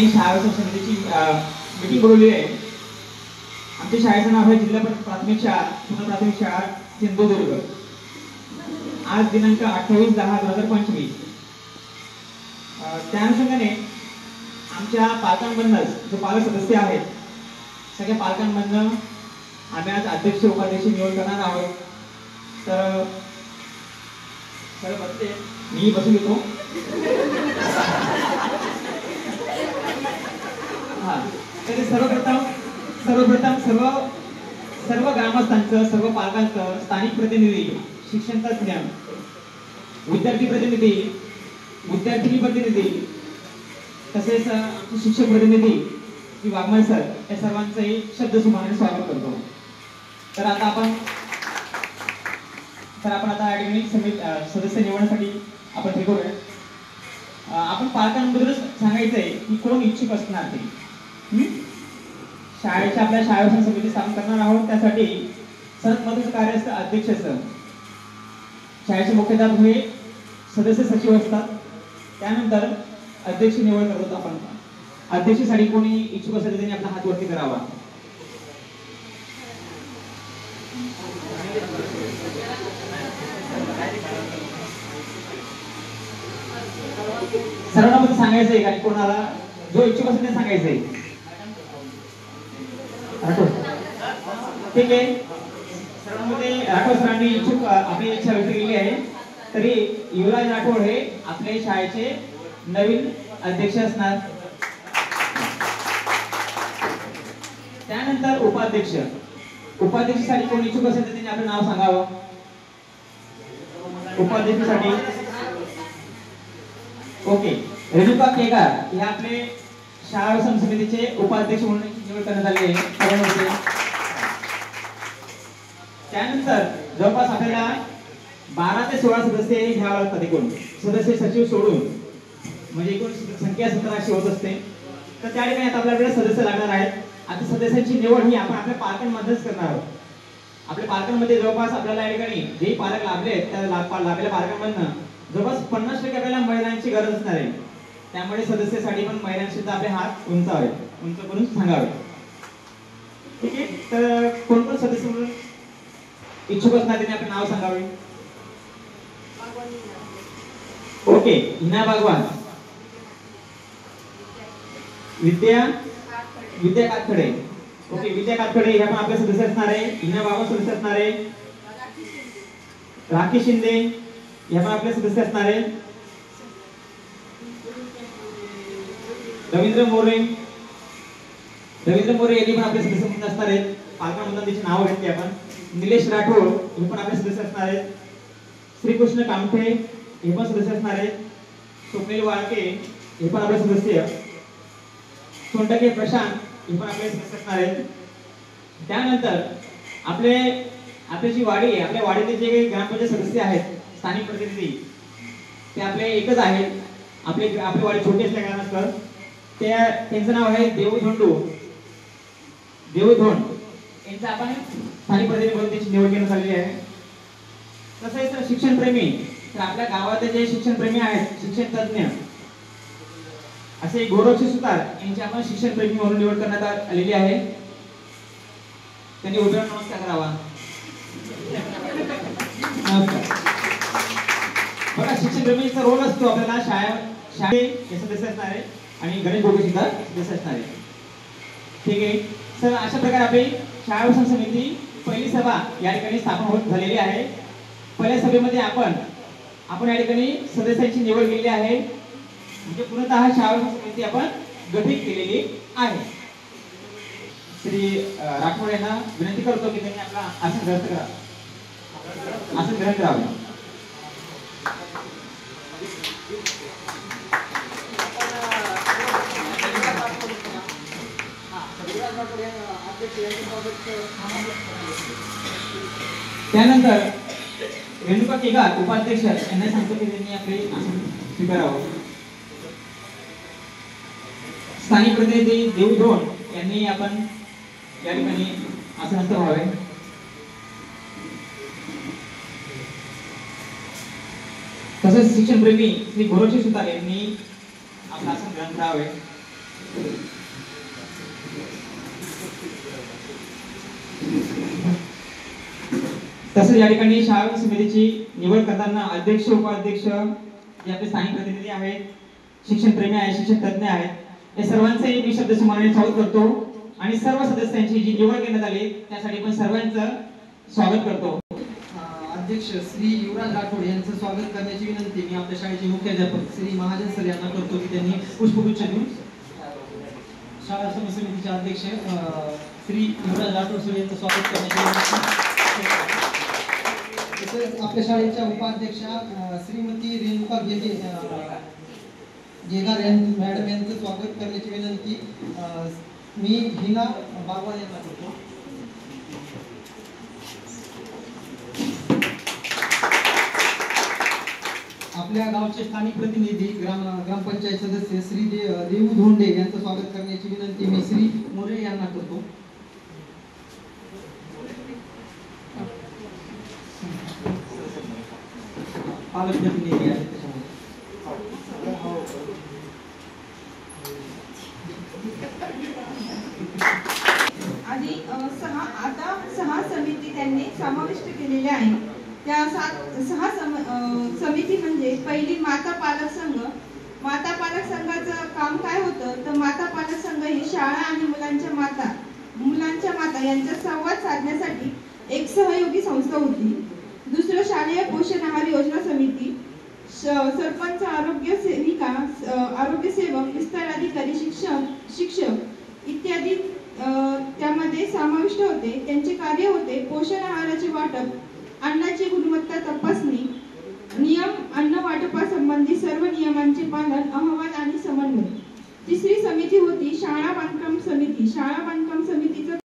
शाळा समितीची मीटिंग बोलवली आहे। आमच्या शाळेचं नाव आहे जिल्हा प्राथमिक शाळा प्राथमिक शाळा सिंधुदुर्ग। आज दिनांक 28/10/2025 त्या अनुषंगाने आमच्या पालकांमधून जो पालक सदस्य आहेत सगळ्या पालकांमधून आम्ही आज अध्यक्ष उपाध्यक्ष निवड करणार आहोत। तर सर बसते, मी बसून घेतो। तरी सर्वप्रथम सर्व ग्रामस्थांचं, सर्व पालकांचं, स्थानिक प्रतिनिधी, शिक्षण तज्ञ, विद्यार्थी प्रतिनिधी, विद्यार्थिनी प्रतिनिधी, तसेच शिक्षक प्रतिनिधी श्री वाघमारे सर या सर्वांचंही शब्दसुमाने स्वागत करतो। तर आपण आता या ठिकाणी सदस्य निवडण्यासाठी आपण हे करूया। आपण पालकांबद्दलच सांगायचंय की कोण इच्छुक असणार ते शाळेच्या आपल्या शाळा समिती स्थापन करणार आहोत। त्यासाठी सर्वात महत्त्वाचं कार्य असतं अध्यक्षाचं। शाळेचे मुख्याध्यापक हे सदस्य सचिव असतात, त्यानंतर अध्यक्ष निवड करतो आपण। अध्यक्षासाठी कोणी इच्छुक असेल त्यांनी आपला हात वरती करावा। सर्वांना सांगायचंय का कोणाला जो इच्छुक असेल ते सांगायचंय? ठीक आहे, सर्वांमध्ये राठोड सरांनी इच्छुक आपली इच्छा व्यक्त केली आहे। तरी युवराज राठोड हे आपल्या शाळेचे नवीन अध्यक्ष असणार। त्यानंतर उपाध्यक्षासाठी कोण इच्छुक असेल तर त्यांनी आपलं नाव सांगावं। उपाध्यक्षासाठी ओके, रेणुका केगार हे आपले शाळा समितीचे उपाध्यक्ष म्हणून निवड करण्यात आली आहे। त्यानंतर जवळपास आपल्याला 12 ते 16 सदस्य घ्यावे लागतात एकूण, सदस्य सचिव सोडून, म्हणजे एकूण संख्या 1700 होत असते। तर त्या ठिकाणी आता आपल्याकडे सदस्य लागणार आहेत। आता सदस्यांची निवड ही आपण आपल्या पालकांमध्येच करणार आहोत। आपल्या पालकांमध्ये जवळपास आपल्याला या ठिकाणी जे पालक लाभले आहेत त्या लाभलेल्या पालकांमधून जवळपास 50% आपल्याला महिलांची गरज असणार आहे। त्यामुळे सदस्यासाठी पण महिलांशी आपले हात उंचावे, उंच करून सांगावे। ठीक आहे, तर कोण कोण सदस्य म्हणून इच्छुक असणार त्यांनी आपले नाव सांगावे। ओके, हिना बागवान, विद्या कातखडे। ओके, विद्या कातखडे ह्या पण आपले सदस्य असणार आहे। हिना बागवान सदस्य असणार आहे। राकेश शिंदे ह्या पण आपले सदस्य असणार आहे। रवींद्र मोरे यांनी पण आपले सदस्य म्हणून असणार आहेत। पालकांमधून त्याची नाव घेतली आपण। निलेश राठोड हे पण आपले सदस्य असणार आहेत। श्रीकृष्ण कामठे हे पण सदस्य असणार आहेत। स्वप्नील वाळके हे पण आपले सदस्य। सोंडके प्रशांत हे पण आपले सदस्य असणार आहेत। त्यानंतर आपली जी वाडी आहे, आपल्या वाडीतले जे ग्रामपंचायत सदस्य आहेत, स्थानिक प्रतिनिधी, ते आपले एकच आहेत। आपली वाडी छोटी असल्याकारणास्तव त्यांचं नाव आहे देवधोंड यांचं आपण स्थानिक प्रतिनिधी म्हणून त्याची निवड करण्यात आलेली आहे। तसेच शिक्षणप्रेमी, तर आपल्या गावातले जे शिक्षणप्रेमी आहेत, शिक्षण तज्ञ असे गौरवशी सुतार यांची आपण शिक्षणप्रेमी म्हणून निवड करण्यात आलेली आहे। त्यांनी उभ्या नमस्कार करावा। नमस्कार। बघा, शिक्षणप्रेमीचा रोल असतो आपल्याला शाळेत सदस्य असणार आहे आणि गणेश बोगे सुद्धा सदस्य असणार आहे। ठीक आहे सर, अशा प्रकारे आपली शाळा समिती पहिली सभा या ठिकाणी स्थापन होत झालेली आहे। पहिल्या सभेमध्ये आपण या ठिकाणी सदस्यांची निवड केलेली आहे, म्हणजे पूर्णतः शाळा समिती आपण गठीत केलेली आहे। श्री राठोड यांना विनंती करतो की त्यांनी आपला आसन ग्रहण करावे। त्यानंतर रेणुका केगार उपाध्यक्ष यांना सांगतो की त्यांनी आपले आसन स्वीकारावं। स्थानिक प्रतिनिधी देवधोंड यांनी आपण या ठिकाणी आसनस्थ व्हावे। तसेच शिक्षणप्रेमी श्री गोरक्षी सुतार यांनी आपलं आसन ग्रहण करावे। तसेच या ठिकाणी शाळा समितीची निवड करताना अध्यक्ष उपाध्यक्ष जे आपले स्थानिक प्रतिनिधी आहेत, शिक्षण प्रेमी आहेत, शिक्षण तज्ञ आहेत, या सर्वांचे मी शब्दसमाने स्वागत करतो आणि सर्व सदस्यांची जी निवड करण्यात आली त्यासाठी पण सर्वांचं स्वागत करतो. अध्यक्ष श्री युवराज राठोड यांचं स्वागत करण्याची विनंती मी आपल्या शाळेचे मुख्याध्यापक श्री महाजन सर यांना करतो की त्यांनी पुष्पगुच्छ देऊन शाळा समितीचे अध्यक्ष श्री युवराज राठोड सर यांचं स्वागत करण्याची विनंती. तसेच आपल्या शाळेच्या उपाध्यक्षा श्रीमती रेणुका गेगार मॅडम यांचं स्वागत करण्याची विनंती मी हिना बागवान यांना करतो. आपल्या गावचे स्थानिक प्रतिनिधी ग्रामपंचायत सदस्य श्री देऊ धोंडे यांचं स्वागत करण्याची विनंती मी श्री मोरे यांना करतो. पालक प्रतिनिधी आहेत आधी सहा समिती त्यांनी समाविष्ट केलेल्या आहेत. त्या सहा समिती म्हणजे पहिली माता पालक संघ. माता पालक संघाचं काम काय होतं तर माता पालक संघ ही शाळा आणि मुलांच्या माता यांचा संवाद साधण्यासाठी एक सहयोगी संस्था होती. दुसरं शालेय पोषण आहार योजना समिती, सरपंच, आरोग्य सेविका, आरोग्य सेवक, विस्तार अधिकारी, शिक्षक इत्यादी त्यामध्ये समाविष्ट होते. त्यांचे कार्य होते पोषण आहाराचे वाटप, अन्नाची गुणवत्ता तपासणी, नियम, अन्न वाटपासंबंधी सर्व नियमांचे पालन, अहवाल आणि समन्वय. तिसरी समिती होती शाळा बांधकाम समिती. शाळा बांधकाम